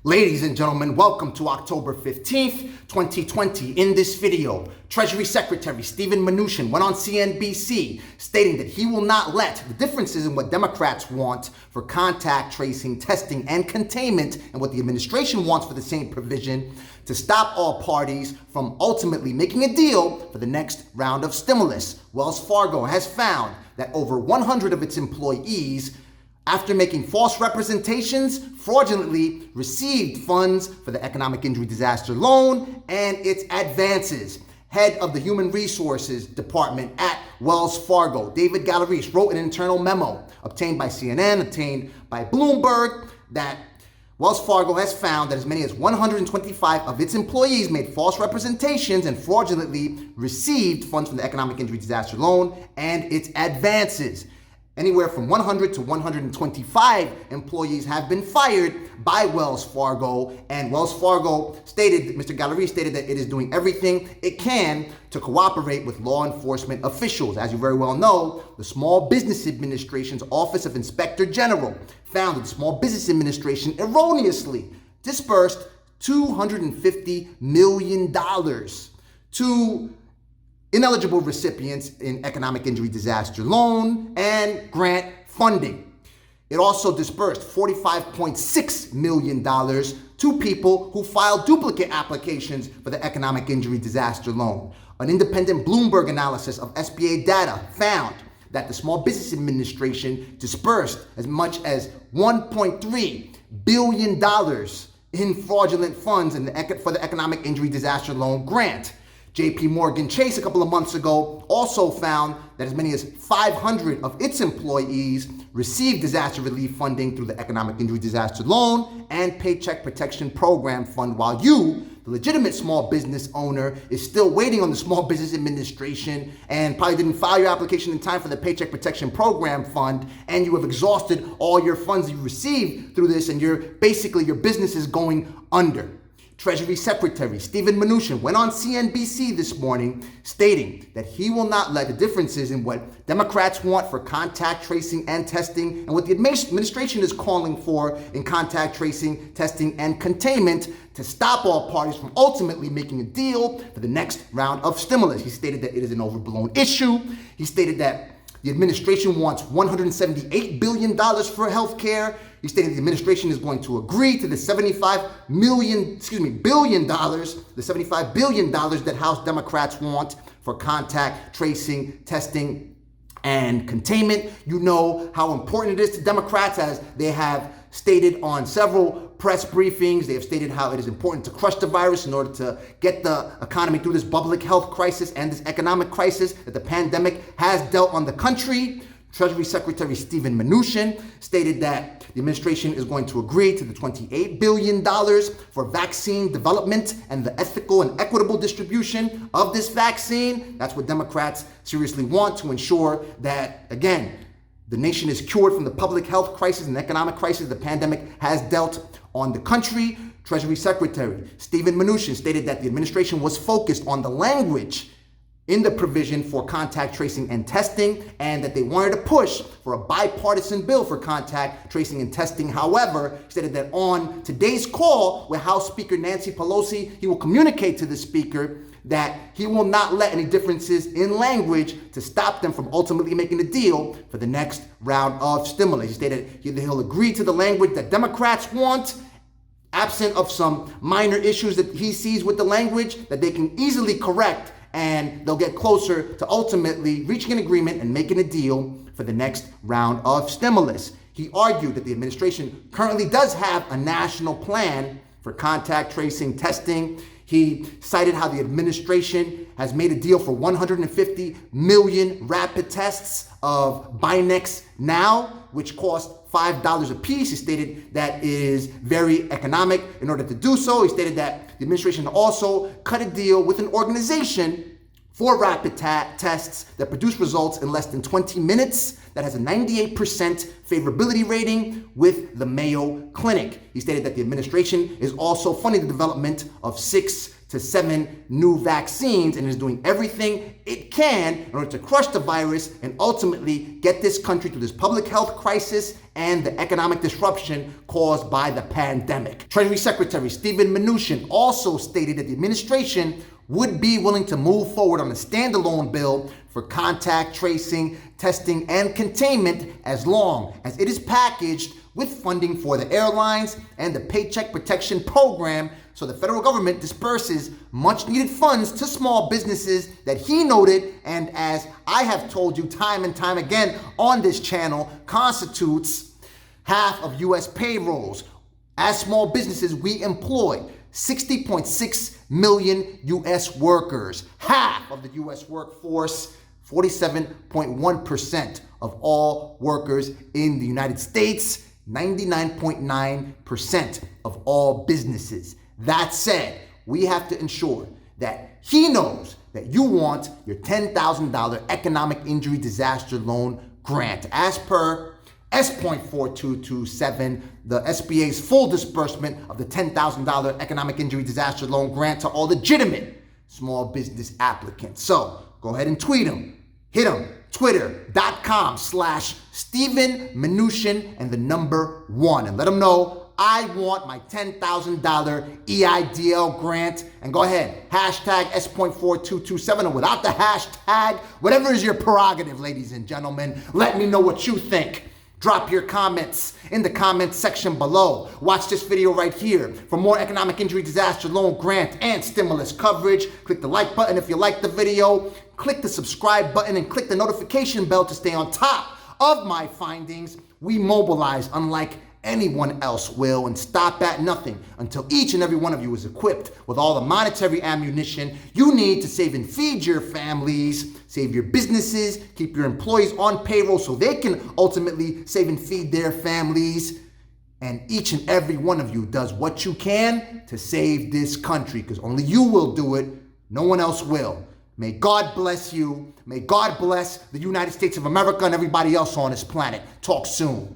Ladies and gentlemen, welcome to October 15th, 2020. In this video, Treasury Secretary Mnuchin went on CNBC stating that he will not let the differences in what Democrats want for contact tracing, testing, and containment and what the administration wants for the same provision to stop all parties from ultimately making a deal for the next round of stimulus. Wells Fargo has found that over 100 of its employees, after making false representations, fraudulently received funds for the economic injury disaster loan and its advances. Head of the Human Resources Department at Wells Fargo, David Galleries, wrote an internal memo obtained by CNN, obtained by Bloomberg, that Wells Fargo has found that as many as 125 of its employees made false representations and fraudulently received funds from the economic injury disaster loan and its advances. Anywhere from 100 to 125 employees have been fired by Wells Fargo, and Wells Fargo stated, Mr. Gallery stated that it is doing everything it can to cooperate with law enforcement officials. As you very well know, the Small Business Administration's Office of Inspector General found that the Small Business Administration erroneously disbursed $250 million to ineligible recipients in economic injury disaster loan and grant funding. It also disbursed $45.6 million to people who filed duplicate applications for the economic injury disaster loan. An independent Bloomberg analysis of SBA data found that the Small Business Administration disbursed as much as $1.3 billion in fraudulent funds for the economic injury disaster loan grant. JP Morgan Chase a couple of months ago also found that as many as 500 of its employees received disaster relief funding through the Economic Injury Disaster Loan and Paycheck Protection Program Fund, while you, the legitimate small business owner, is still waiting on the Small Business Administration and probably didn't file your application in time for the Paycheck Protection Program Fund, and you have exhausted all your funds you received through this, and your business is going under. Treasury Secretary Mnuchin went on CNBC this morning stating that he will not let the differences in what Democrats want for contact tracing and testing and what the administration is calling for in contact tracing, testing, and containment to stop all parties from ultimately making a deal for the next round of stimulus. He stated that it is an overblown issue. He stated that the administration wants $178 billion for health care. He stated the administration is going to agree to the $75 billion that House Democrats want for contact tracing, testing, and containment. You know how important it is to Democrats, as they have stated on several press briefings. They have stated how it is important to crush the virus in order to get the economy through this public health crisis and this economic crisis that the pandemic has dealt on the country. Treasury Secretary Mnuchin stated that the administration is going to agree to the $28 billion for vaccine development and the ethical and equitable distribution of this vaccine. That's what Democrats seriously want, to ensure that, again, the nation is cured from the public health crisis and economic crisis the pandemic has dealt on the country. Treasury Secretary Mnuchin stated that the administration was focused on the language in the provision for contact tracing and testing, and that they wanted to push for a bipartisan bill for contact tracing and testing. However, he stated that on today's call with House Speaker Nancy Pelosi, he will communicate to the Speaker that he will not let any differences in language to stop them from ultimately making a deal for the next round of stimulus. He stated he'll agree to the language that Democrats want, absent of some minor issues that he sees with the language that they can easily correct, and they'll get closer to ultimately reaching an agreement and making a deal for the next round of stimulus. He argued that the administration currently does have a national plan for contact tracing, testing. He cited how the administration has made a deal for 150 million rapid tests of Binex Now, which cost $5 a piece. He stated that it is very economic in order to do so. He stated that the administration also cut a deal with an organization for rapid tests that produce results in less than 20 minutes, that has a 98% favorability rating with the Mayo Clinic. He stated that the administration is also funding the development of 6 to 7 new vaccines and is doing everything it can in order to crush the virus and ultimately get this country through this public health crisis and the economic disruption caused by the pandemic. Treasury Secretary Steven Mnuchin also stated that the administration would be willing to move forward on a standalone bill for contact tracing, testing, and containment as long as it is packaged with funding for the airlines and the Paycheck Protection Program, so the federal government disperses much needed funds to small businesses that he noted, and as I have told you time and time again on this channel, constitutes half of U.S. payrolls. As small businesses, we employ 60.6 million U.S. workers, half of the U.S. workforce, 47.1% of all workers in the United States, 99.9% of all businesses. That said, we have to ensure that he knows that you want your $10,000 economic injury disaster loan grant. As per S.4227, the SBA's full disbursement of the $10,000 economic injury disaster loan grant to all legitimate small business applicants. So go ahead and tweet him, hit him, twitter.com/Steven Mnuchin and the number 1, and let him know I want my $10,000 EIDL grant. And go ahead, hashtag S.4227, or without the hashtag, whatever is your prerogative, ladies and gentlemen. Let me know what you think. Drop your comments in the comments section below. Watch this video right here. For more economic injury disaster loan grant and stimulus coverage, click the like button if you like the video. Click the subscribe button and click the notification bell to stay on top of my findings. We mobilize unlike anyone else will and stop at nothing until each and every one of you is equipped with all the monetary ammunition you need to save and feed your families, save your businesses, keep your employees on payroll so they can ultimately save and feed their families. And each and every one of you does what you can to save this country, because only you will do it. No one else will. May God bless you. May God bless the United States of America and everybody else on this planet. Talk soon.